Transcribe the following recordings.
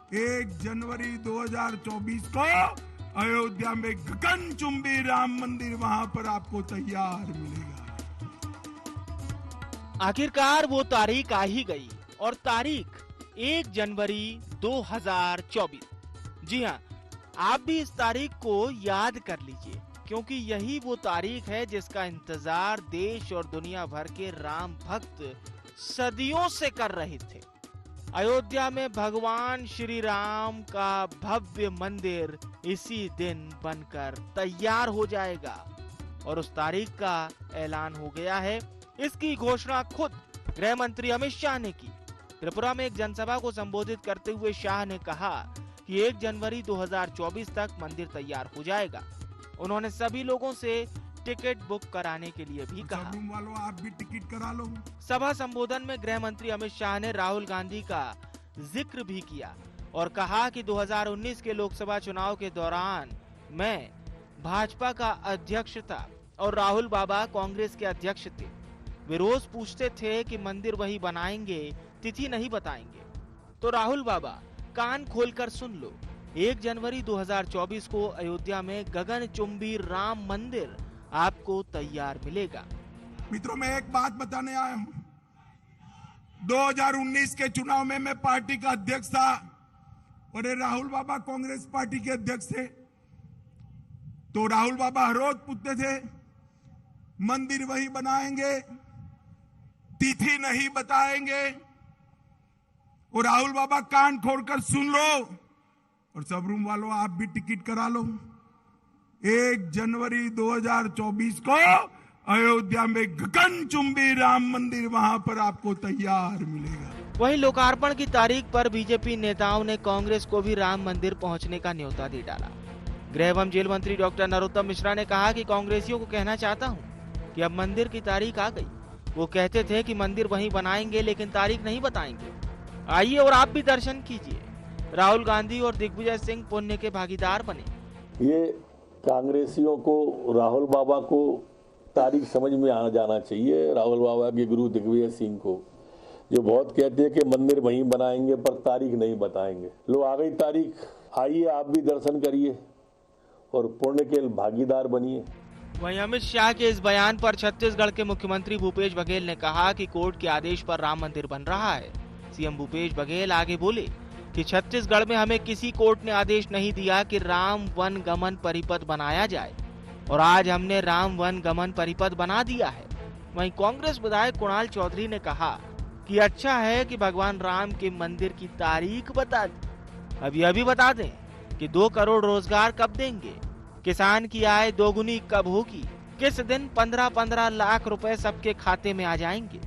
1 जनवरी 2024 को अयोध्या में गगनचुंबी राम मंदिर वहां पर आपको तैयार मिलेगा। आखिरकार वो तारीख आ ही गई और तारीख 1 जनवरी 2024। जी हाँ, आप भी इस तारीख को याद कर लीजिए, क्योंकि यही वो तारीख है जिसका इंतजार देश और दुनिया भर के राम भक्त सदियों से कर रहे थे। अयोध्या में भगवान श्री राम का भव्य मंदिर इसी दिन बनकर तैयार हो जाएगा और उस तारीख का ऐलान हो गया है। इसकी घोषणा खुद गृह मंत्री अमित शाह ने की। त्रिपुरा में एक जनसभा को संबोधित करते हुए शाह ने कहा कि 1 जनवरी 2024 तक मंदिर तैयार हो जाएगा। उन्होंने सभी लोगों से टिकट बुक कराने के लिए भी कहा। वालों, आप भी टिकट करा लो। सभा संबोधन में गृह मंत्री अमित शाह ने राहुल गांधी का जिक्र भी किया और कहा कि 2019 के लोकसभा चुनाव के दौरान मैं भाजपा का अध्यक्ष था और राहुल बाबा कांग्रेस के अध्यक्ष थे। वे रोज पूछते थे कि मंदिर वही बनाएंगे, तिथि नहीं बताएंगे। तो राहुल बाबा, कान खोलकर सुन लो, 1 जनवरी 2024 को अयोध्या में गगनचुंबी राम मंदिर आपको तैयार मिलेगा। मित्रों, मैं एक बात बताने आया हूं। 2019 के चुनाव में मैं पार्टी का अध्यक्ष था और राहुल बाबा कांग्रेस पार्टी के अध्यक्ष थे। तो राहुल बाबा हर रोज पूछते थे, मंदिर वही बनाएंगे, तिथि नहीं बताएंगे। और राहुल बाबा, कान खोलकर सुन लो और सब रूम वालों, आप भी टिकट करा लो। 1 जनवरी 2024 को अयोध्या में गगनचुंबी राम मंदिर वहां पर आपको तैयार मिलेगा। वहीं लोकार्पण की तारीख पर बीजेपी नेताओं ने कांग्रेस को भी राम मंदिर पहुंचने का न्योता दे डाला। गृह एवं जेल मंत्री डॉक्टर नरोत्तम मिश्रा ने कहा कि कांग्रेसियों को कहना चाहता हूं कि अब मंदिर की तारीख आ गई। वो कहते थे कि मंदिर वहीं बनाएंगे लेकिन तारीख नहीं बताएंगे। आइए और आप भी दर्शन कीजिए। राहुल गांधी और दिग्विजय सिंह पुण्य के भागीदार बने। ये कांग्रेसियों को, राहुल बाबा को तारीख समझ में आ जाना चाहिए। राहुल बाबा के गुरु दिग्विजय सिंह को, जो बहुत कहते हैं कि मंदिर वहीं बनाएंगे पर तारीख नहीं बताएंगे। लो, आ गई तारीख। आइए, आप भी दर्शन करिए और पुण्य के भागीदार बनिए। वहीं अमित शाह के इस बयान पर छत्तीसगढ़ के मुख्यमंत्री भूपेश बघेल ने कहा कि कोर्ट के आदेश पर राम मंदिर बन रहा है। सीएम भूपेश बघेल आगे बोले कि छत्तीसगढ़ में हमें किसी कोर्ट ने आदेश नहीं दिया कि राम वन गमन परिपथ बनाया जाए और आज हमने राम वन गमन परिपथ बना दिया है। वहीं कांग्रेस विधायक कुणाल चौधरी ने कहा कि अच्छा है कि भगवान राम के मंदिर की तारीख बता दी। अब यह भी बता दें कि 2 करोड़ रोजगार कब देंगे, किसान की आय दोगुनी कब होगी, किस दिन 15-15 लाख रुपए सबके खाते में आ जाएंगे।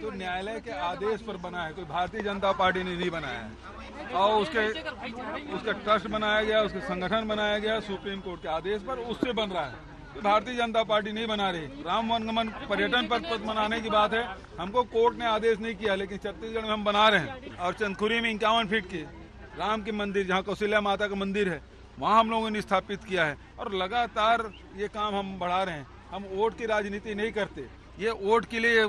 तो न्यायालय के आदेश पर बना है, कोई भारतीय जनता पार्टी ने नहीं बनाया है। और उसका ट्रस्ट बनाया गया, उसका संगठन बनाया गया सुप्रीम कोर्ट के आदेश पर, उससे बन रहा है। तो भारतीय जनता पार्टी नहीं बना रही। राम वनगमन पर्यटन पथ बनाने की बात है, हमको कोर्ट ने आदेश नहीं किया, लेकिन छत्तीसगढ़ में हम बना रहे हैं। और चंदखुरी में 51 फीट की राम के मंदिर, जहाँ कौशल्या माता का मंदिर है, वहाँ हम लोगों ने स्थापित किया है और लगातार ये काम हम बढ़ा रहे हैं। हम वोट की राजनीति नहीं करते, ये वोट के लिए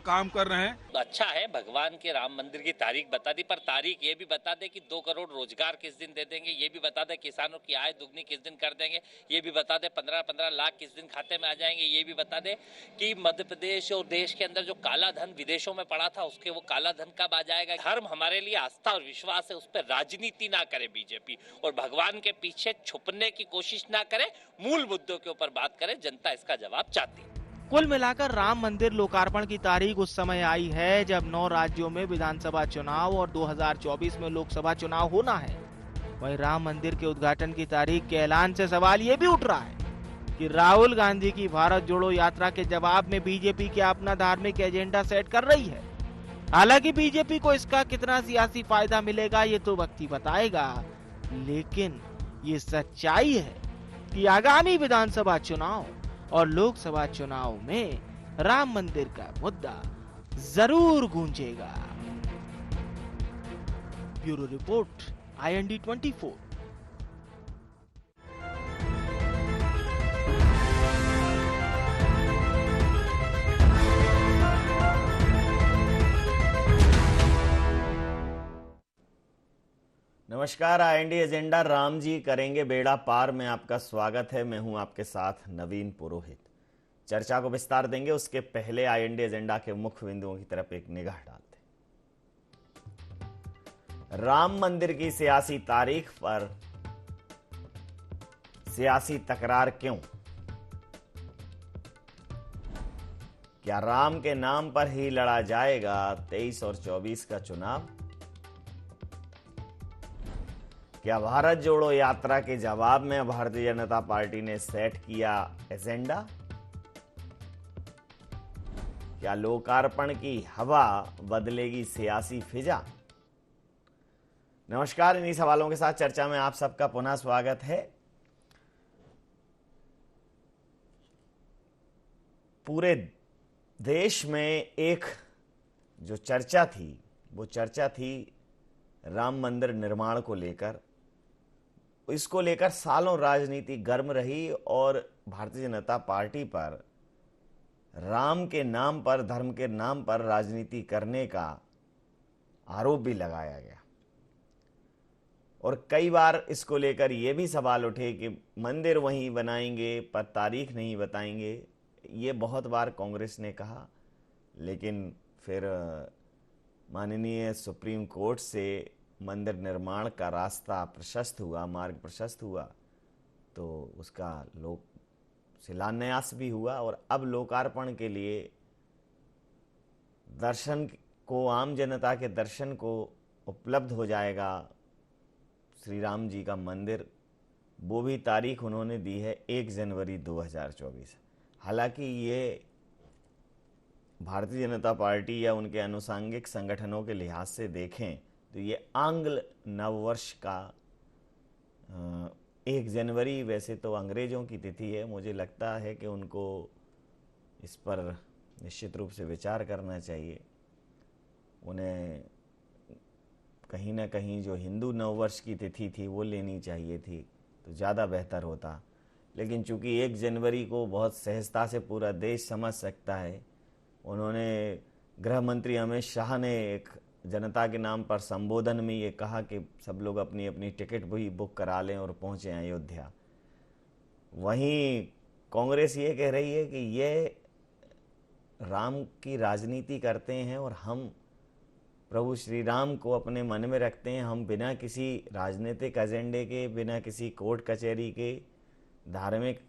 काम कर रहे हैं। अच्छा है, भगवान के राम मंदिर की तारीख बता दी, पर तारीख ये भी बता दे कि 2 करोड़ रोजगार किस दिन दे देंगे, ये भी बता दे किसानों की आय दुगनी किस दिन कर देंगे, ये भी बता दे 15-15 लाख किस दिन खाते में आ जाएंगे, ये भी बता दे कि मध्य प्रदेश और देश के अंदर जो काला धन विदेशों में पड़ा था उसके वो काला धन कब आ जाएगा। धर्म हमारे लिए आस्था और विश्वास है, उस पर राजनीति ना करे बीजेपी और भगवान के पीछे छुपने की कोशिश ना करे, मूल मुद्दों के ऊपर बात करे। जनता इसका जवाब चाहती है। कुल मिलाकर राम मंदिर लोकार्पण की तारीख उस समय आई है जब 9 राज्यों में विधानसभा चुनाव और 2024 में लोकसभा चुनाव होना है। वहीं राम मंदिर के उद्घाटन की तारीख के ऐलान से सवाल ये भी उठ रहा है कि राहुल गांधी की भारत जोड़ो यात्रा के जवाब में बीजेपी क्या अपना धार्मिक एजेंडा सेट कर रही है। हालांकि बीजेपी को इसका कितना सियासी फायदा मिलेगा ये तो वक्त ही बताएगा, लेकिन ये सच्चाई है कि आगामी विधानसभा चुनाव और लोकसभा चुनाव में राम मंदिर का मुद्दा जरूर गूंजेगा। Bureau report, IND 24। नमस्कार। आईएनडी एजेंडा राम जी करेंगे बेड़ा पार में आपका स्वागत है। मैं हूं आपके साथ नवीन पुरोहित। चर्चा को विस्तार देंगे, उसके पहले आईएनडी एजेंडा के मुख्य बिंदुओं की तरफ एक निगाह डालते हैं। राम मंदिर की सियासी तारीख पर सियासी तकरार क्यों? क्या राम के नाम पर ही लड़ा जाएगा 23 और 24 का चुनाव? क्या भारत जोड़ो यात्रा के जवाब में भारतीय जनता पार्टी ने सेट किया एजेंडा? क्या लोकार्पण की हवा बदलेगी सियासी फिजा? नमस्कार। इन्हीं सवालों के साथ चर्चा में आप सबका पुनः स्वागत है। पूरे देश में एक जो चर्चा थी, वो चर्चा थी राम मंदिर निर्माण को लेकर। इसको लेकर सालों राजनीति गर्म रही और भारतीय जनता पार्टी पर राम के नाम पर, धर्म के नाम पर राजनीति करने का आरोप भी लगाया गया। और कई बार इसको लेकर यह भी सवाल उठे कि मंदिर वहीं बनाएंगे पर तारीख नहीं बताएंगे। ये बहुत बार कांग्रेस ने कहा, लेकिन फिर माननीय सुप्रीम कोर्ट से मंदिर निर्माण का रास्ता प्रशस्त हुआ, मार्ग प्रशस्त हुआ, तो उसका शिलान्यास भी हुआ और अब लोकार्पण के लिए दर्शन को, आम जनता के दर्शन को उपलब्ध हो जाएगा श्री राम जी का मंदिर। वो भी तारीख उन्होंने दी है 1 जनवरी 2024। हालांकि ये भारतीय जनता पार्टी या उनके आनुषंगिक संगठनों के लिहाज से देखें तो ये आंग्ल नववर्ष का 1 जनवरी वैसे तो अंग्रेजों की तिथि है। मुझे लगता है कि उनको इस पर निश्चित रूप से विचार करना चाहिए। उन्हें कहीं ना कहीं जो हिंदू नववर्ष की तिथि थी वो लेनी चाहिए थी तो ज़्यादा बेहतर होता। लेकिन चूंकि 1 जनवरी को बहुत सहजता से पूरा देश समझ सकता है, उन्होंने गृह मंत्री अमित शाह ने एक जनता के नाम पर संबोधन में ये कहा कि सब लोग अपनी अपनी टिकट भी बुक करा लें और पहुंचे अयोध्या। वहीं कांग्रेस ये कह रही है कि ये राम की राजनीति करते हैं और हम प्रभु श्री राम को अपने मन में रखते हैं। हम बिना किसी राजनीतिक एजेंडे के, बिना किसी कोर्ट कचहरी के, धार्मिक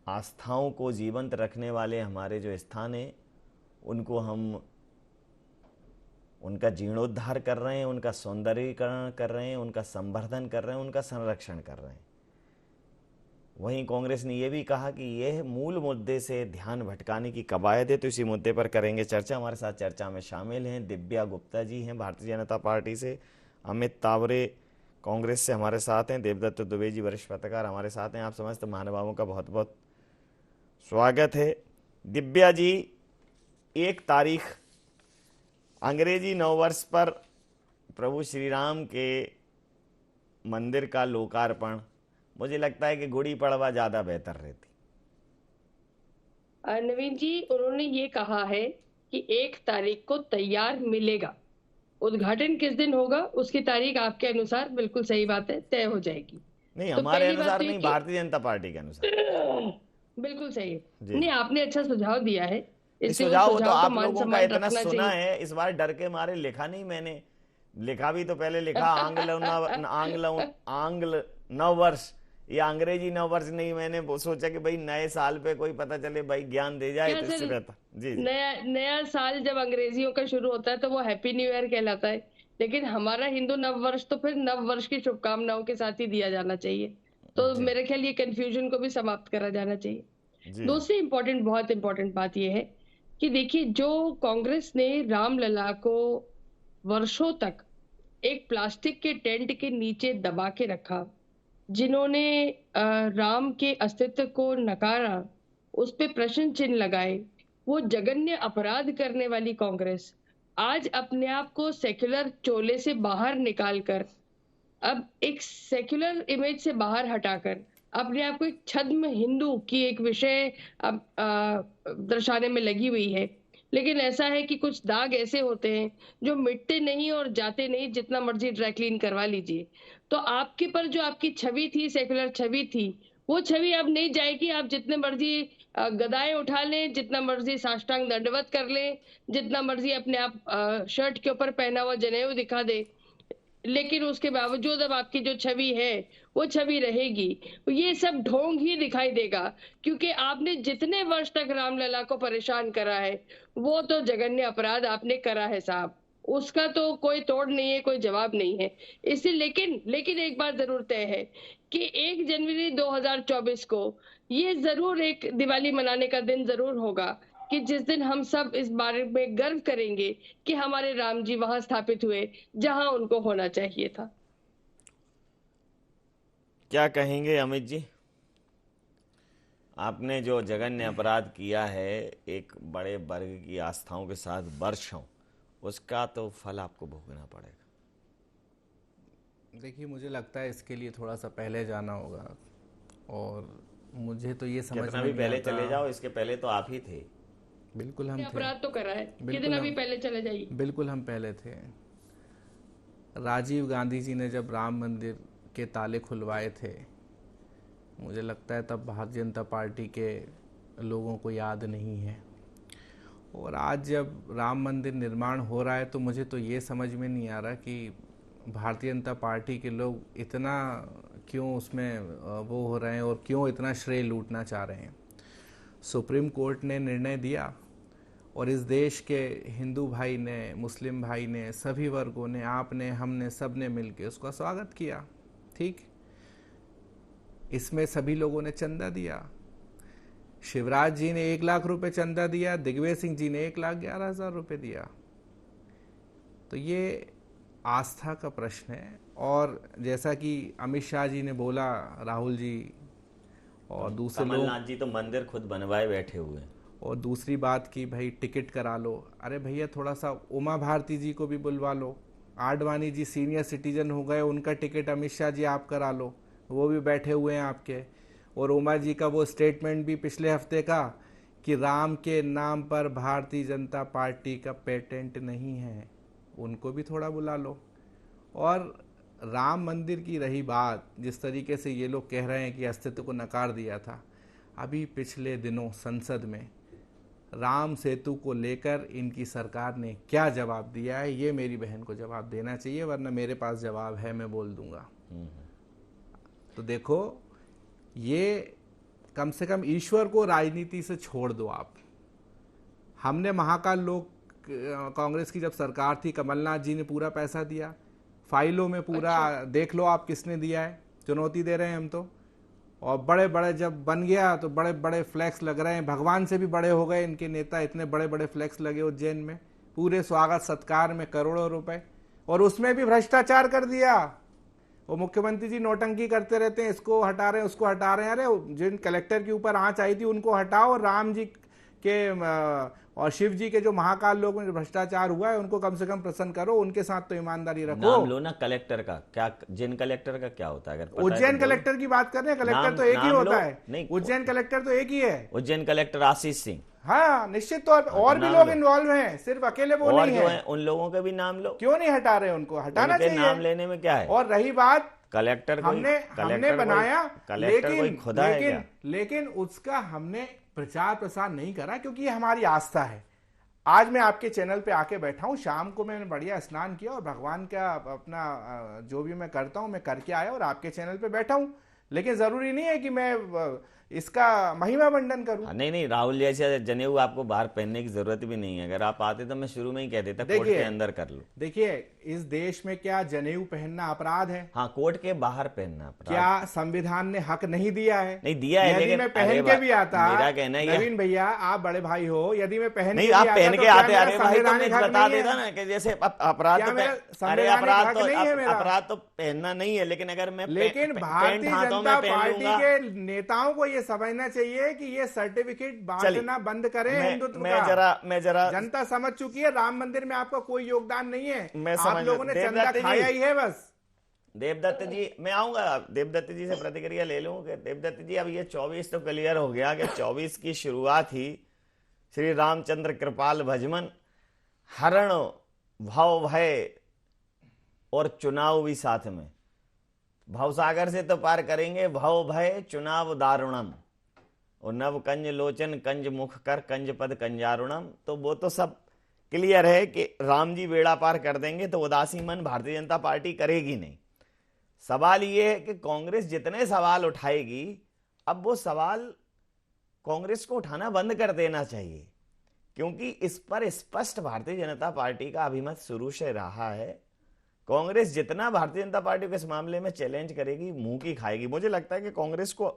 आस्थाओं को जीवंत रखने वाले हमारे जो स्थान हैं उनको हम उनका जीर्णोद्धार कर रहे हैं, उनका सौंदर्यीकरण कर रहे हैं, उनका संवर्धन कर रहे हैं, उनका संरक्षण कर रहे हैं। वहीं कांग्रेस ने यह भी कहा कि यह मूल मुद्दे से ध्यान भटकाने की कवायद है। तो इसी मुद्दे पर करेंगे चर्चा। हमारे साथ चर्चा में शामिल हैं दिव्या गुप्ता जी हैं भारतीय जनता पार्टी से, अमित तावरे कांग्रेस से हमारे साथ हैं, देवदत्त दुबे जी वरिष्ठ पत्रकार हमारे साथ हैं। आप समस्त महानुभावों का बहुत बहुत स्वागत है। दिव्या जी, 1 तारीख अंग्रेजी नववर्ष पर प्रभु श्री राम के मंदिर का लोकार्पण, मुझे लगता है कि गुड़ी पड़वा ज्यादा बेहतर रहती। नवीन जी, उन्होंने ये कहा है कि 1 तारीख को तैयार मिलेगा। उद्घाटन किस दिन होगा उसकी तारीख आपके अनुसार, बिल्कुल सही बात है, तय हो जाएगी। नहीं, तो हमारे पहली बात अनुसार तो ये नहीं, कि- भारतीय जनता पार्टी के अनुसार। बिल्कुल सही है। जी। नहीं, आपने अच्छा सुझाव दिया है। इसलिए उस सुझाव तो सुझाव का आप मान लोगों का सम्मान इतना रखना सुना चाहिए। है, इस बार डर के मारे लिखा नहीं मैंने। लिखा भी तो पहले लिखा आंग्ल नववर्ष या अंग्रेजी नववर्ष नहीं। मैंने वो सोचा कि भाई नए साल पे कोई पता चले भाई ज्ञान दे जाए क्या तो इससे सर, रहता। जी जी। नया साल जब अंग्रेजियों का शुरू होता है तो वो हैप्पी न्यू ईयर कहलाता है, लेकिन हमारा हिंदू नववर्ष तो फिर नववर्ष की शुभकामनाओं के साथ ही दिया जाना चाहिए। तो जी। मेरे ख्याल ये कंफ्यूजन को भी समाप्त करा जाना चाहिए। जी। दूसरी बहुत इंपॉर्टेंट बात यह है कि देखिए, जो कांग्रेस ने रामलला को वर्षों तक एक प्लास्टिक के टेंट के नीचे दबा के रखा, जिन्होंने राम के अस्तित्व को नकारा, उस पे प्रश्न चिन्ह लगाए, वो जघन्य अपराध करने वाली कांग्रेस आज अपने आप को सेक्युलर चोले से बाहर निकालकर, अब एक सेक्युलर इमेज से बाहर हटाकर अपने आप को एक छद्म हिंदू की एक विषय दर्शाने में लगी हुई है। लेकिन ऐसा है कि कुछ दाग ऐसे होते हैं जो मिटते नहीं और जाते नहीं, जितना मर्जी ड्राई क्लीन करवा लीजिए। तो आपके पर जो आपकी छवि थी, सेकुलर छवि थी, वो छवि अब नहीं जाएगी। आप जितने मर्जी गदाएं उठा लें, जितना मर्जी साष्टांग दंडवत कर लें, जितना मर्जी अपने आप शर्ट के ऊपर पहना हुआ जनेऊ दिखा दे, लेकिन उसके बावजूद अब आपकी जो छवि है वो छवि रहेगी। ये सब ढोंग ही दिखाई देगा, क्योंकि आपने जितने वर्ष तक रामलला को परेशान करा है वो तो जघन्य अपराध आपने करा है साहब, उसका तो कोई तोड़ नहीं है, कोई जवाब नहीं है। इसलिए लेकिन एक बात जरूर तय है कि 1 जनवरी 2024 को ये जरूर एक दिवाली मनाने का दिन जरूर होगा कि जिस दिन हम सब इस बारे में गर्व करेंगे कि हमारे राम जी वहां स्थापित हुए जहां उनको होना चाहिए था। क्या कहेंगे अमित जी? आपने जो जघन्य अपराध किया है एक बड़े वर्ग की आस्थाओं के साथ वर्षों, उसका तो फल आपको भोगना पड़ेगा। देखिए, मुझे लगता है इसके लिए थोड़ा सा पहले जाना होगा, और मुझे तो ये समझ कितना में भी नहीं पहले आता। चले जाओ, इसके पहले तो आप ही थे। बिल्कुल हम थे, अपराध तो करा है, बिल्कुल कितना भी हम- पहले चले जाइए। बिल्कुल हम पहले थे। राजीव गांधी जी ने जब राम मंदिर के ताले खुलवाए थे, मुझे लगता है तब भारतीय जनता पार्टी के लोगों को याद नहीं है। और आज जब राम मंदिर निर्माण हो रहा है तो मुझे तो ये समझ में नहीं आ रहा कि भारतीय जनता पार्टी के लोग इतना क्यों उसमें वो हो रहे हैं और क्यों इतना श्रेय लूटना चाह रहे हैं। सुप्रीम कोर्ट ने निर्णय दिया और इस देश के हिंदू भाई ने, मुस्लिम भाई ने, सभी वर्गों ने, आपने, हमने, सब ने मिलकर उसका स्वागत किया। ठीक, इसमें सभी लोगों ने चंदा दिया। शिवराज जी ने 1 लाख रुपए चंदा दिया, दिग्विजय सिंह जी ने 1,11,000 रुपए दिया। तो ये आस्था का प्रश्न है। और जैसा कि अमित शाह जी ने बोला, राहुल जी और दूसरे लोग, कमलनाथ जी तो मंदिर खुद बनवाए बैठे हुए हैं। और दूसरी बात की भाई टिकट करा लो। अरे भैया, थोड़ा सा उमा भारती जी को भी बुलवा लो। आडवाणी जी सीनियर सिटीजन हो गए, उनका टिकट अमित शाह जी आप करा लो, वो भी बैठे हुए हैं आपके। और उमा जी का वो स्टेटमेंट भी पिछले हफ्ते का कि राम के नाम पर भारतीय जनता पार्टी का पेटेंट नहीं है, उनको भी थोड़ा बुला लो। और राम मंदिर की रही बात, जिस तरीके से ये लोग कह रहे हैं कि अस्तित्व को नकार दिया था, अभी पिछले दिनों संसद में राम सेतु को लेकर इनकी सरकार ने क्या जवाब दिया है, ये मेरी बहन को जवाब देना चाहिए, वरना मेरे पास जवाब है, मैं बोल दूंगा। तो देखो, ये कम से कम ईश्वर को राजनीति से छोड़ दो आप। हमने महाकाल लोक कांग्रेस की जब सरकार थी, कमलनाथ जी ने पूरा पैसा दिया, फाइलों में पूरा देख लो आप किसने दिया है, चुनौती दे रहे हैं हम तो। और बड़े बड़े जब बन गया तो बड़े बड़े फ्लैक्स लग रहे हैं, भगवान से भी बड़े हो गए इनके नेता, इतने बड़े बड़े फ्लैक्स लगे उज्जैन में, पूरे स्वागत सत्कार में करोड़ों रुपए, और उसमें भी भ्रष्टाचार कर दिया। वो मुख्यमंत्री जी नौटंकी करते रहते हैं, इसको हटा रहे हैं, उसको हटा रहे हैं। अरे जिन कलेक्टर के ऊपर आंच आई थी उनको हटाओ, राम जी के और शिव जी के जो महाकाल लोक में भ्रष्टाचार हुआ है उनको कम से कम प्रसन्न करो, उनके साथ तो ईमानदारी रखो। नाम लो ना कलेक्टर का, क्या जिन कलेक्टर का क्या होता है? अगर पता है उज्जैन तो कलेक्टर की बात कर रहे हैं, कलेक्टर नाम- तो एक ही नाम होता लो। है। नहीं, उज्जैन कलेक्टर तो एक ही है। उज्जैन कलेक्टर आशीष सिंह, हाँ, निश्चित तौर पर और भी नाम लोग लो। इन्वॉल्व हैं, सिर्फ अकेले वो और नहीं जो है। है उन लोगों के भी नाम लो। क्यों नहीं हटा रहे उनको? हटाना उनके चाहिए। नाम लेने में क्या है? और रही बात, कलेक्टर कोई- हमने कलेक्टर कोई- बनाया, कलेक्टर कोई खुदा है क्या? लेकिन उसका हमने प्रचार प्रसार नहीं करा, क्योंकि ये हमारी आस्था है। आज मैं आपके चैनल पे आके बैठा हूँ, शाम को मैंने बढ़िया स्नान किया और भगवान का अपना जो भी मैं करता हूँ मैं करके आया और आपके चैनल पे बैठा हूँ। लेकिन जरूरी नहीं है कि मैं इसका महिमा मंडन करूं। नहीं, राहुल जैसे जनेऊ आपको बाहर पहनने की जरूरत भी नहीं है। अगर आप आते तो मैं शुरू में ही कह देता कोर्ट के अंदर कर लो। देखिए, इस देश में क्या जनेऊ पहनना अपराध है? हाँ, कोर्ट के बाहर पहनना अपराध। क्या संविधान ने हक नहीं दिया है? नहीं दिया है, यदि लेकिन मैं पहन के भी आता, मेरा कहना है नवीन भैया आप बड़े भाई हो, यदि मैं पहन नहीं के आप भी पहन के आता, आते, अरे भाई तो मैं बता नहीं देता है? ना कि जैसे अपराध क्या तो मेरा अरे संवैधानिक अपराध हक तो नहीं है मेरा? अपराध तो पहनना नहीं है, लेकिन अगर मैं लेकिन पेंट भारतीय हाथों जनता में पहन पार्टी लूंगा। के नेताओं को यह समझना चाहिए कि ये सर्टिफिकेट बांटना बंद करें। हिंदुत्व का मैं जरा जनता समझ चुकी है, राम मंदिर में आपका कोई योगदान नहीं है। मैं आप समझ- लोगों ने चंदा देवदत्त जी- खाया ही है बस। देवदत्त जी, मैं आऊंगा देवदत्त जी से प्रतिक्रिया ले लूं कि देवदत्त जी अब ये 24 तो क्लियर हो गया कि 24 की शुरुआत ही श्री रामचंद्र कृपाल भजमन, हरण भव भय और चुनाव भी साथ में। भवसागर से तो पार करेंगे, भव भय चुनाव दारुणम और नव कंज लोचन कंज मुख कर कंज पद कंजारुणम। तो वो तो सब क्लियर है कि राम जी बेड़ा पार कर देंगे, तो उदासी मन भारतीय जनता पार्टी करेगी नहीं। सवाल ये है कि कांग्रेस जितने सवाल उठाएगी, अब वो सवाल कांग्रेस को उठाना बंद कर देना चाहिए, क्योंकि इस पर स्पष्ट भारतीय जनता पार्टी का अभिमत शुरू से रहा है। कांग्रेस जितना भारतीय जनता पार्टी को इस मामले में चैलेंज करेगी, मुंह की खाएगी। मुझे लगता है कि कांग्रेस को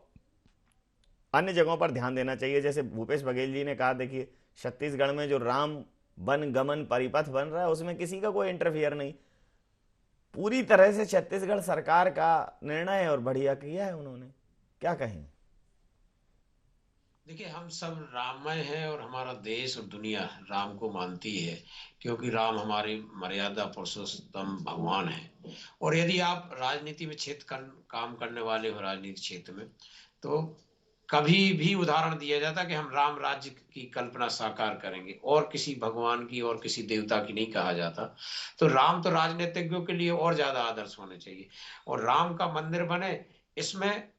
अन्य जगहों पर ध्यान देना चाहिए। जैसे भूपेश बघेल जी ने कहा, देखिए छत्तीसगढ़ में जो राम वन गमन परिपथ बन रहा है उसमें किसी का कोई इंटरफियर नहीं, पूरी तरह से छत्तीसगढ़ सरकार का निर्णय है और बढ़िया किया है उन्होंने। क्या कहें? देखिए, हम सब राममय हैं और हमारा देश और दुनिया राम को मानती है, क्योंकि राम हमारे मर्यादा पुरुषोत्तम भगवान है। और यदि आप राजनीति में काम करने वाले हो, राजनीति क्षेत्र में, तो कभी भी उदाहरण दिया जाता कि हम राम राज्य की कल्पना साकार करेंगे और किसी भगवान की और किसी देवता की नहीं कहा जाता। तो राम तो राजनीतिज्ञों के लिए और ज्यादा आदर्श होने चाहिए और राम का मंदिर बने, इसमें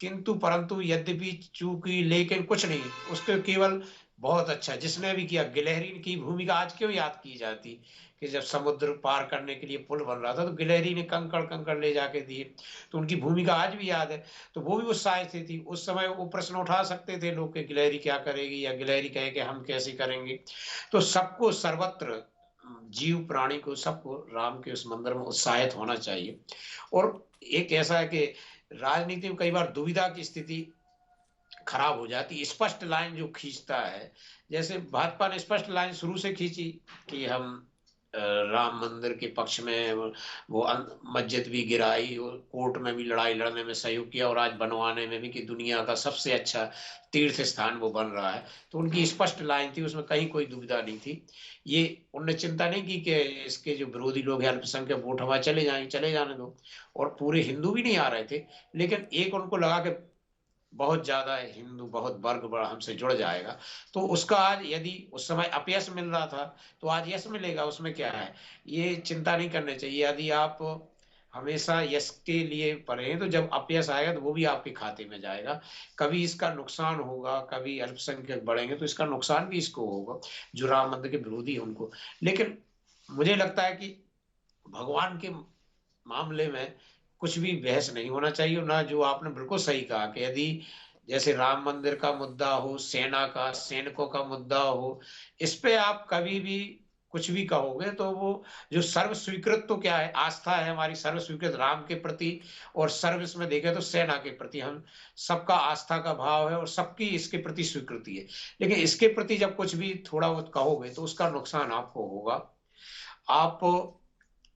किंतु परंतु यद्यपि चूंकि लेकिन कुछ नहीं, उसके केवल बहुत अच्छा जिसने भी किया। गिलहरी की भूमिका आज क्यों याद की जाती कि जब समुद्र पार करने के लिए पुल बन रहा था तो गिलहरी ने कंकड़ ले जाके दिए, तो उनकी भूमिका आज भी याद है। तो वो भी उत्साहित थी, उस समय वो प्रश्न उठा सकते थे लोग कि गिलहरी क्या करेगी, या गिलहरी कहे कि हम कैसे करेंगे। तो सबको, सर्वत्र जीव प्राणी को, सबको राम के उस मंदिर में उत्साहित होना चाहिए। और एक ऐसा है कि राजनीति में कई बार दुविधा की स्थिति खराब हो जाती, स्पष्ट लाइन जो खींचता है, जैसे भाजपा ने स्पष्ट लाइन शुरू से खींची कि हम राम मंदिर के पक्ष में, वो मस्जिद भी गिराई और कोर्ट में भी लड़ाई लड़ने में सहयोग किया और आज बनवाने में भी कि दुनिया का सबसे अच्छा तीर्थ स्थान वो बन रहा है। तो उनकी स्पष्ट लाइन थी, उसमें कहीं कोई दुविधा नहीं थी। ये उनने चिंता नहीं की कि इसके जो विरोधी लोग हैं अल्पसंख्यक वोट हमारे चले जाने दो, और पूरे हिंदू भी नहीं आ रहे थे, लेकिन एक उनको लगा कि बहुत ज्यादा हिंदू, बहुत वर्ग बड़ा हमसे जुड़ जाएगा, तो उसका आज यदि उस समय अपयश मिल रहा था तो आज यश मिलेगा, उसमें क्या है। ये चिंता नहीं करनी चाहिए। यदि आप हमेशा यश के लिए पढ़े हैं तो जब अपयश आएगा तो वो भी आपके खाते में जाएगा। कभी इसका नुकसान होगा, कभी अल्पसंख्यक बढ़ेंगे तो इसका नुकसान भी इसको होगा जो राम मंदिर के विरोधी है उनको। लेकिन मुझे लगता है कि भगवान के मामले में कुछ भी बहस नहीं होना चाहिए। ना, जो आपने बिल्कुल सही कहा कि यदि जैसे राम मंदिर का मुद्दा हो, सेना का, सैनिकों का मुद्दा हो, इस पे आप कभी भी कुछ भी कहोगे तो वो जो सर्व स्वीकृत, तो क्या है, आस्था है हमारी सर्व स्वीकृत राम के प्रति, और सर्विस में देखें तो सेना के प्रति हम सबका आस्था का भाव है और सबकी इसके प्रति स्वीकृति है। लेकिन इसके प्रति जब कुछ भी थोड़ा बहुत कहोगे तो उसका नुकसान आपको होगा। आप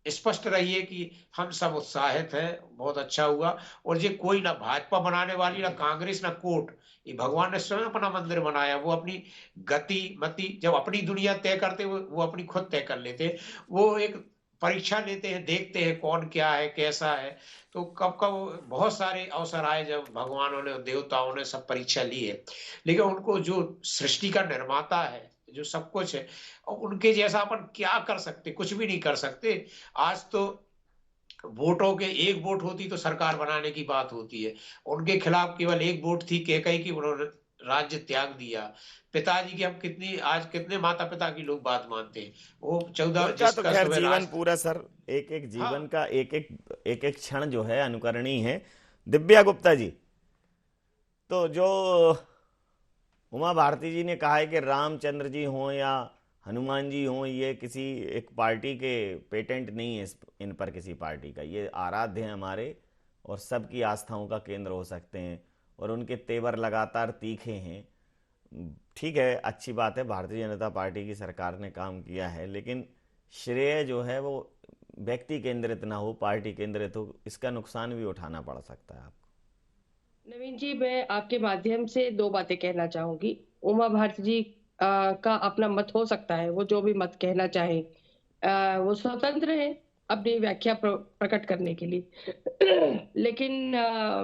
स्पष्ट रहिए कि हम सब उत्साहित हैं, बहुत अच्छा हुआ। और ये कोई ना भाजपा बनाने वाली, ना कांग्रेस, ना कोर्ट, ये भगवान ने स्वयं अपना मंदिर बनाया। वो अपनी गति मति जब अपनी दुनिया तय करते, वो अपनी खुद तय कर लेते। वो एक परीक्षा लेते हैं, देखते हैं कौन क्या है, कैसा है। तो कब कब बहुत सारे अवसर आए जब भगवानों ने, देवताओं ने सब परीक्षा ली है, लेकिन उनको जो सृष्टि का निर्माता है, जो सब कुछ है, और उनके जैसा अपन क्या कर सकते, कुछ भी नहीं कर सकते। आज तो वोटों के एक वोट होती तो सरकार बनाने की बात होती है, उनके खिलाफ केवल एक वोट थी कैकई की, उन्होंने राज्य त्याग दिया। पिताजी की हम कितने माता पिता की लोग बात मानते हैं। वो 14 तो खैर जीवन पूरा सर, एक जीवन का एक क्षण जो है अनुकरणीय है। दिव्या गुप्ता जी, तो जो उमा भारती जी ने कहा है कि रामचंद्र जी हों या हनुमान जी हों, ये किसी एक पार्टी के पेटेंट नहीं है, इन पर किसी पार्टी का, ये आराध्य हैं हमारे और सबकी आस्थाओं का केंद्र हो सकते हैं और उनके तेवर लगातार तीखे हैं। ठीक है, अच्छी बात है, भारतीय जनता पार्टी की सरकार ने काम किया है, लेकिन श्रेय जो है वो व्यक्ति केंद्रित ना हो, पार्टी केंद्रित हो, इसका नुकसान भी उठाना पड़ सकता है आपको। नवीन जी, मैं आपके माध्यम से दो बातें कहना चाहूंगी। उमा भारती जी का अपना मत हो सकता है, वो जो भी मत कहना चाहे, वो स्वतंत्र है अपनी व्याख्या प्रकट करने के लिए। लेकिन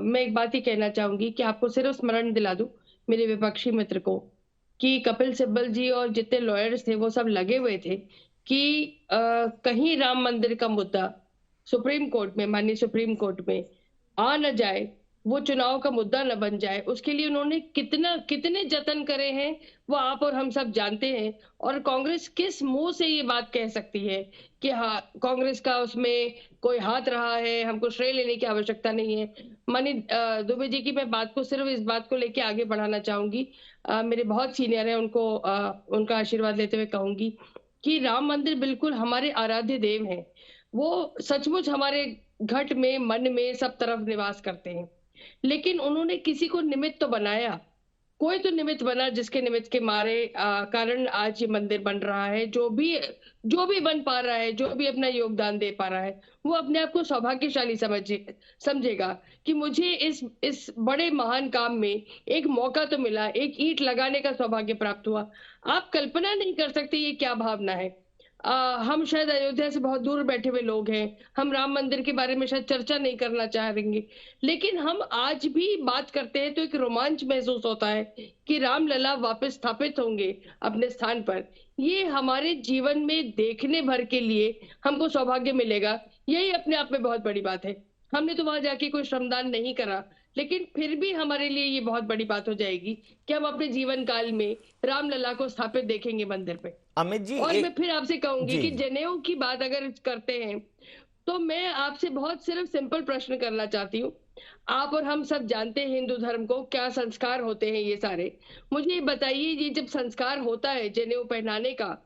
मैं एक बात ही कहना चाहूंगी कि आपको सिर्फ स्मरण दिला दूं मेरे विपक्षी मित्र को कि कपिल सिब्बल जी और जितने लॉयर्स थे वो सब लगे हुए थे कि कहीं राम मंदिर का मुद्दा सुप्रीम कोर्ट में, माननीय सुप्रीम कोर्ट में आ न जाए, वो चुनाव का मुद्दा न बन जाए। उसके लिए उन्होंने कितने जतन करे हैं वो आप और हम सब जानते हैं। और कांग्रेस किस मुंह से ये बात कह सकती है कि हाँ कांग्रेस का उसमें कोई हाथ रहा है, हमको श्रेय लेने की आवश्यकता नहीं है। माननीय दुबे जी की मैं बात को सिर्फ इस बात को लेके आगे बढ़ाना चाहूंगी। मेरे बहुत सीनियर हैं, उनको उनका आशीर्वाद लेते हुए कहूंगी कि राम मंदिर बिल्कुल हमारे आराध्य देव हैं। वो सचमुच हमारे घट में, मन में, सब तरफ निवास करते हैं। लेकिन उन्होंने किसी को निमित्त तो बनाया, कोई तो निमित्त बना जिसके निमित्त के मारे कारण आज ये मंदिर बन रहा है। जो भी बन पा रहा है, जो भी अपना योगदान दे पा रहा है, वो अपने आप को सौभाग्यशाली समझेगा कि मुझे इस बड़े महान काम में एक मौका तो मिला, एक ईंट लगाने का सौभाग्य प्राप्त हुआ। आप कल्पना नहीं कर सकते ये क्या भावना है। हम शायद अयोध्या से बहुत दूर बैठे हुए लोग हैं, हम राम मंदिर के बारे में शायद चर्चा नहीं करना चाहेंगे, लेकिन हम आज भी बात करते हैं तो एक रोमांच महसूस होता है कि राम लला वापस स्थापित होंगे अपने स्थान पर। ये हमारे जीवन में देखने भर के लिए हमको सौभाग्य मिलेगा, यही अपने आप में बहुत बड़ी बात है। हमने तो वहां जाके कोई श्रमदान नहीं करा, लेकिन फिर भी हमारे लिए ये बहुत बड़ी बात हो जाएगी कि हम अपने जीवन काल में रामलला को स्थापित देखेंगे मंदिर पे। अमित जी, और मैं फिर आपसे कहूंगी कि जनेऊ की बात अगर करते हैं तो मैं आपसे बहुत सिर्फ सिंपल प्रश्न करना चाहती हूँ। आप और हम सब जानते हैं हिंदू धर्म को क्या संस्कार होते हैं ये सारे। मुझे बताइए, ये जब संस्कार होता है जनेऊ पहनाने का,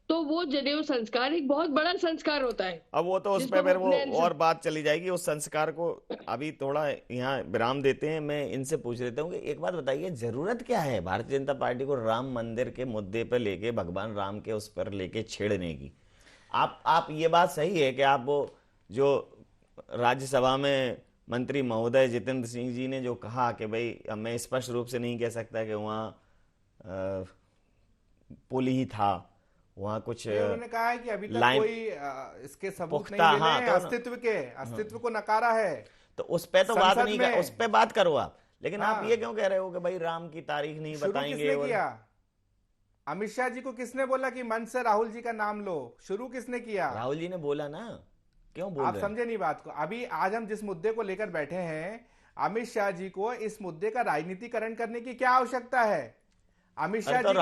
तो वो जनेऊ संस्कार एक बहुत बड़ा संस्कार होता है। अब वो तो उस पर फिर वो और बात चली जाएगी, उस संस्कार को अभी थोड़ा यहाँ विराम देते हैं। मैं इनसे पूछ लेता हूँ कि एक बात बताइए, जरूरत क्या है भारतीय जनता पार्टी को राम मंदिर के मुद्दे पर लेके, भगवान राम के उस पर लेके छेड़ने की? आप ये बात सही है कि आप वो जो राज्यसभा में मंत्री महोदय जितेंद्र सिंह जी ने जो कहा कि भाई मैं स्पष्ट रूप से नहीं कह सकता कि वहाँ पुल ही था, वहाँ कुछ उन्होंने कहा है कि अभी तक कोई इसके सबूत नहीं मिले हैं, अस्तित्व को नकारा है। तो उस पे तो बात नहीं कर, उस पे बात करो आप। लेकिन आप ये क्यों कह रहे हो कि भाई राम की तारीख नहीं बताएंगे? किसने किया? अमित शाह जी को किसने बोला कि मंच से राहुल जी का नाम लो? शुरू किसने किया? राहुल जी ने बोला ना, क्यों बोल रहे? आप समझे नहीं बात को। अभी आज हम जिस मुद्दे को लेकर बैठे हैं, अमित शाह जी को इस मुद्दे का राजनीतिकरण करने की क्या आवश्यकता है? अमित शाह जी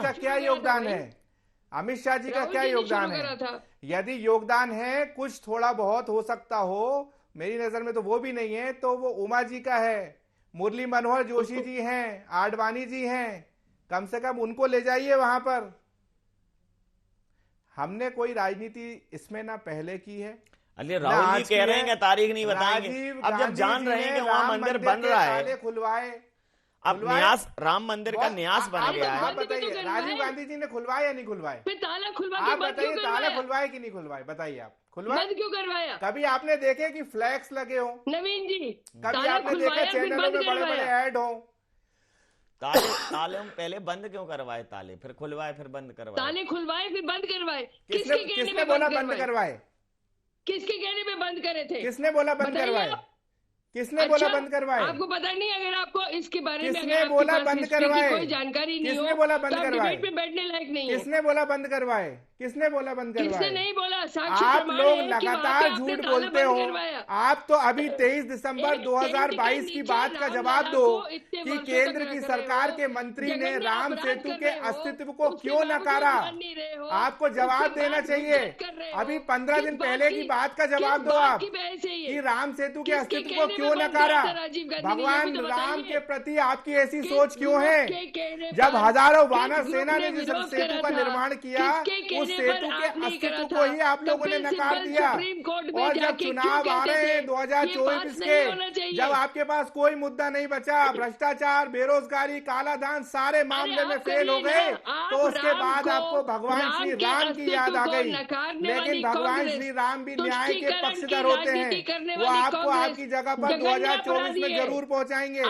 का क्या योगदान है? अमित शाह जी का क्या योगदान है? यदि योगदान है कुछ थोड़ा बहुत हो सकता हो, मेरी नजर में तो वो भी नहीं है, तो वो उमा जी का है, मुरली मनोहर जोशी जी हैं, आडवाणी जी हैं, कम से कम उनको ले जाइए वहां पर। हमने कोई राजनीति इसमें ना पहले की है। अरे राहुल जी कह रहे हैं कि तारीख नहीं बताएंगे। अब जब जान रहे हैं कि वहां मंदिर बन रहा है, खुलवाए, अब न्यास, राम मंदिर का न्यास बन गया है। आप बताइए, राजीव गांधी जी ने खुलवाया या नहीं खुलवाए? ताला खुलवा, आप बताइए, ताला खुलवाए कि नहीं खुलवाए? बताइए आप, खुलवाए क्यों करवाया? कभी आपने देखे कि फ्लैक्स लगे हो? नवीन जी, कभी आपने देखा चैनलों में बड़े बड़े ऐड हो? ताले हम पहले बंद क्यों करवाए? ताले फिर खुलवाए, फिर बंद करवाए। ताले खुलवाए फिर बंद करवाए। किसने बोला बंद करवाए? किसके कहने पे बंद करे थे? किसने बोला बंद करवाए? किसने बोला बंद करवाए? आपको पता नहीं? अगर आपको इसके बारे में किसने बोला बंद करवाए? कोई जानकारी नहीं हो, किसने बोला बंद करवाए? डिबेट में बैठने लायक नहीं है। किसने बोला बंद करवाए? किसने बोला बंद करवाए? किसने नहीं बोला? आप लोग लगातार झूठ बोलते हो। आप तो अभी 23 दिसंबर 2022 की बात का जवाब दो कि केंद्र की सरकार के मंत्री ने राम सेतु के अस्तित्व को क्यों नकारा। आपको जवाब देना चाहिए। अभी 15 दिन पहले की बात का जवाब दो आप कि राम सेतु के अस्तित्व को क्यों नकारा। भगवान राम के प्रति आपकी ऐसी सोच क्यों है? जब हजारों वानर सेना ने जिस सेतु का निर्माण किया, उस सेतु के अस्तित्व को ही आप लोगों ने नकार दिया। और जब चुनाव आ रहे हैं 2024 के, जब आपके पास कोई मुद्दा नहीं बचा, भ्रष्टाचार, बेरोजगारी, काला धन सारे मामले में फेल हो गए, तो उसके बाद आपको भगवान श्री राम की याद आ गई। लेकिन भगवान श्री राम भी न्याय के पक्षधर होते हैं। वो आपको आपकी जगह पर 2024 में जरूर पहुंचाएंगे।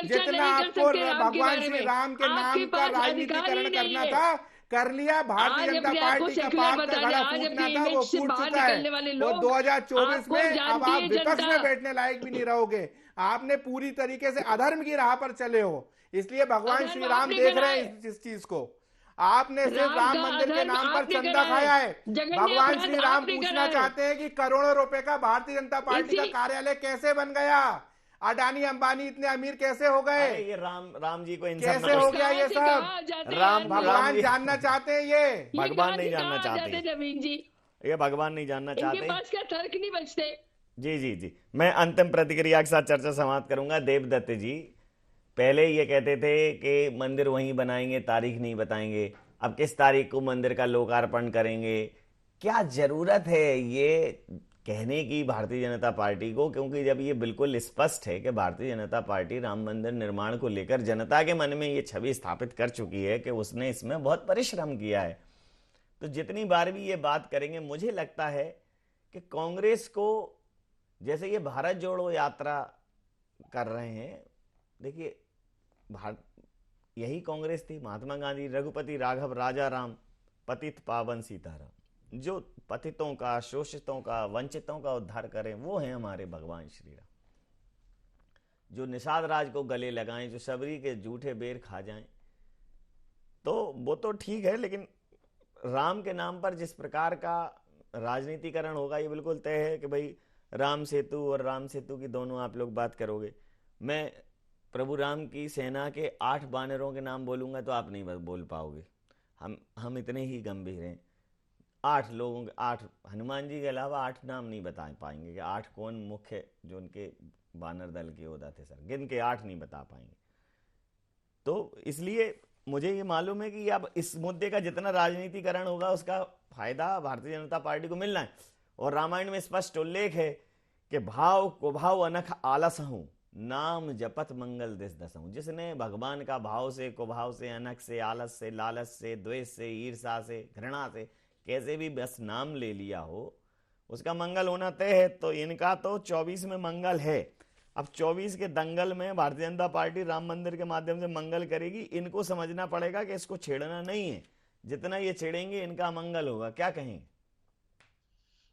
जितना आपको भगवान श्री राम के नाम का राजनीतिकरण करना था, कर लिया। भारतीय आज जनता अपने आप को पार्टी का सेक्युलर पाप का बता रहे घड़ा हैं, आज फूटना अपनी था, वो इमेज से फूट बाहर चुका है। निकलने वाले वो लोग 2024 आपको में अब जानती आप है विपक्ष जनता। में बैठने लायक भी नहीं रहोगे। आपने पूरी तरीके से अधर्म की राह पर चले हो, इसलिए भगवान अधर्म श्री राम आपने देख करा रहे है। हैं इस चीज को। आपने सिर्फ राम राम का मंदिर के अधर्म नाम पर आपने चंदा करा है। खाया है। जघन्य भगवान अपराध श्री राम आपने पूछना करा है। चाहते हैं कि करोड़ों रुपए का भारतीय जनता पार्टी का इसी- कार्यालय कैसे बन गया? अडानी अंबानी इतने अमीर कैसे हो गए? अरे ये राम जी को इन सब कैसे में हो कुछ- गया ये कहाँ से सब? कहाँ जाते हैं राम- आदमी? भगवान जी- जानना चाहते हैं ये। ये भगवान कहाँ नहीं से जानना कहाँ चाहते। जाते नवीन जी? ये भगवान नहीं जानना इनके चाहते। पास क्या तर्क नहीं बचते? जी जी जी, मैं अंतिम प्रतिक्रिया के साथ चर्चा समाप्त करूंगा। देवदत्त जी पहले ये कहते थे कि मंदिर वहीं बनाएंगे, तारीख नहीं बताएंगे। अब किस तारीख को मंदिर का लोकार्पण करेंगे? क्या जरूरत है ये कहने की भारतीय जनता पार्टी को? क्योंकि जब ये बिल्कुल स्पष्ट है कि भारतीय जनता पार्टी राम मंदिर निर्माण को लेकर जनता के मन में ये छवि स्थापित कर चुकी है कि उसने इसमें बहुत परिश्रम किया है, तो जितनी बार भी ये बात करेंगे, मुझे लगता है कि कांग्रेस को, जैसे ये भारत जोड़ो यात्रा कर रहे हैं, देखिए यही कांग्रेस थी, महात्मा गांधी, रघुपति राघव, राजा राम, पतित पावन सीताराम, जो पतितों का, शोषितों का, वंचितों का उद्धार करें, वो हैं हमारे भगवान श्री राम। जो निषाद राज को गले लगाएं, जो सबरी के जूठे बेर खा जाएं, तो वो तो ठीक है, लेकिन राम के नाम पर जिस प्रकार का राजनीतिकरण होगा, ये बिल्कुल तय है कि भाई राम सेतु और राम सेतु की दोनों आप लोग बात करोगे। मैं प्रभु राम की सेना के 8 बानरों के नाम बोलूंगा तो आप नहीं बोल पाओगे। हम इतने ही गंभीर हैं। 8 लोगों के 8, हनुमान जी के अलावा 8 नाम नहीं बता पाएंगे कि 8 कौन मुख्य जो उनके बानर दल के योद्धा थे, सर गिन के 8 नहीं बता पाएंगे। तो इसलिए मुझे ये मालूम है कि अब इस मुद्दे का जितना राजनीतिकरण होगा उसका फायदा भारतीय जनता पार्टी को मिलना है। और रामायण में स्पष्ट उल्लेख है कि भाव को भाव अनख आलस हूं, नाम जपत मंगल दिस दसहूं। जिसने भगवान का भाव से, कुभाव से, अनख से, आलस से, लालच से, द्वेष से, ईर्षा से, घृणा से, कैसे भी बस नाम ले लिया हो, उसका मंगल होना तय है। तो इनका तो 24 में मंगल है। अब 24 के दंगल में भारतीय जनता पार्टी राम मंदिर के माध्यम से मंगल करेगी। इनको समझना पड़ेगा कि इसको छेड़ना नहीं है, जितना ये छेड़ेंगे इनका मंगल होगा। क्या कहेंगे?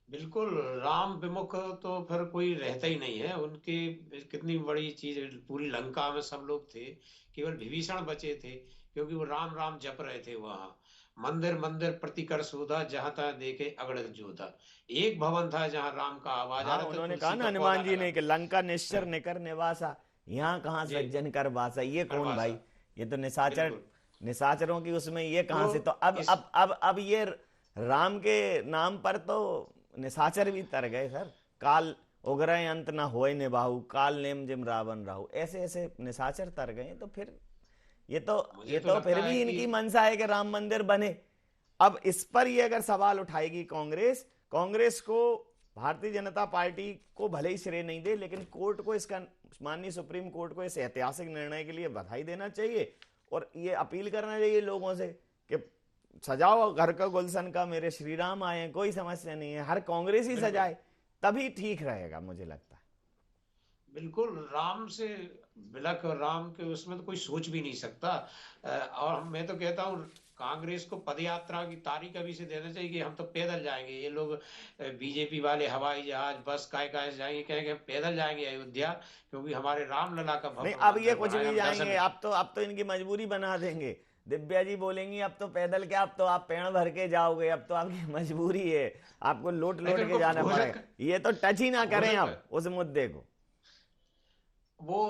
बिल्कुल, राम विमुख तो फिर कोई रहता ही नहीं है। उनकी कितनी बड़ी चीज, पूरी लंका में सब लोग थे, केवल विभीषण बचे थे, क्योंकि वो राम राम जप रहे थे। वहां मंदिर मंदिर प्रतिकर सोधा, जहां तक देखे अगणित जोधा। एक भवन था जहां राम का आवाज आ रहा था। उन्होंने कहा ना हनुमान जी ने कि लंका निश्चर निकर निवासा, यहाँ कहाँ सज्जन कर वासा। ये कौन भाई? ये तो निशाचरों की उसमें ये कहां से? तो अब ये राम के नाम पर तो निशाचर भी तर गए सर। काल उग्रय अंत न होए निभाऊ, काल नेम जिम रावण राहु, ऐसे ऐसे निशाचर तर गए। तो फिर ये तो फिर भी इनकी मंशा है कि राम मंदिर बने। अब इस पर ये अगर सवाल उठाएगी कांग्रेस को, भारतीय जनता पार्टी को भले ही श्रेय नहीं दे, लेकिन कोर्ट को, इसका माननीय सुप्रीम कोर्ट को इस ऐतिहासिक निर्णय के लिए बधाई देना चाहिए और ये अपील करना चाहिए लोगों से कि सजाओ घर का गुलशन का, मेरे श्री राम आए, कोई समस्या नहीं है। हर कांग्रेस ही सजाए तभी ठीक रहेगा, मुझे लगता है। बिल्कुल, राम से बिलक, राम के उसमें तो कोई सोच भी नहीं सकता। और मैं तो कहता हूँ कांग्रेस को पदयात्रा की तारीख अभी से देना चाहिए कि हम तो पैदल जाएंगे। ये लोग बीजेपी वाले हवाई जहाज, बस काय जाएंगे, कहेंगे पैदल जाएंगे अयोध्या, क्योंकि हमारे रामलला का भव्य नहीं, अब ये कुछ भी जाएंगे। अब तो इनकी मजबूरी बना देंगे। दिव्या जी बोलेंगी अब तो पैदल क्या, अब तो आप पेड़ भर के जाओगे, अब तो आपकी मजबूरी है, आपको लोट के जाना पड़ेगा। ये तो टच ही ना करें अब उस मुद्दे को। वो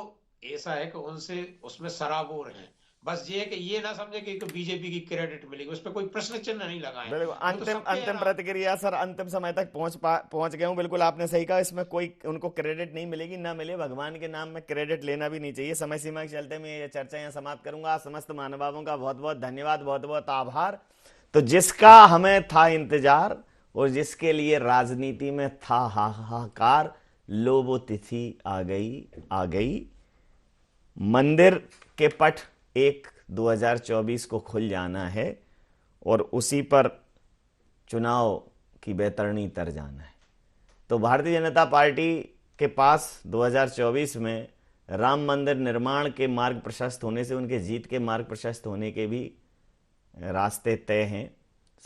ऐसा है कि उनसे उसमें सराबोर है। बस ये है कि ये ना समझे कि बीजेपी की क्रेडिट मिलेगी, उस पर कोई प्रश्न चिन्ह नहीं लगाए। बिल्कुल अंतिम प्रतिक्रिया सर, अंतिम समय तक पहुंच गए हूं। बिल्कुल आपने सही कहा, इसमें कोई उनको क्रेडिट नहीं मिलेगी, ना मिले। भगवान के नाम में क्रेडिट लेना भी नहीं चाहिए। समय सीमा के चलते मैं ये चर्चा यहाँ समाप्त करूंगा। समस्त महानुभावों का बहुत बहुत धन्यवाद, बहुत बहुत आभार। तो जिसका हमें था इंतजार और जिसके लिए राजनीति में था हाहाकार, लो वो तिथि आ गई। मंदिर के पट 1/2024 को खुल जाना है और उसी पर चुनाव की बैतरणी तर जाना है। तो भारतीय जनता पार्टी के पास 2024 में राम मंदिर निर्माण के मार्ग प्रशस्त होने से, उनके जीत के मार्ग प्रशस्त होने के भी रास्ते तय हैं,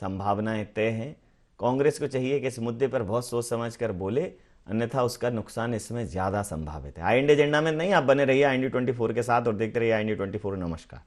संभावनाएं तय हैं। कांग्रेस को चाहिए कि इस मुद्दे पर बहुत सोच समझ कर बोले, अन्यथा उसका नुकसान इसमें ज़्यादा संभावित है। IND एजेंडा में नहीं, आप बने रहिए IND 24 के साथ और देखते रहिए IND 24। नमस्कार।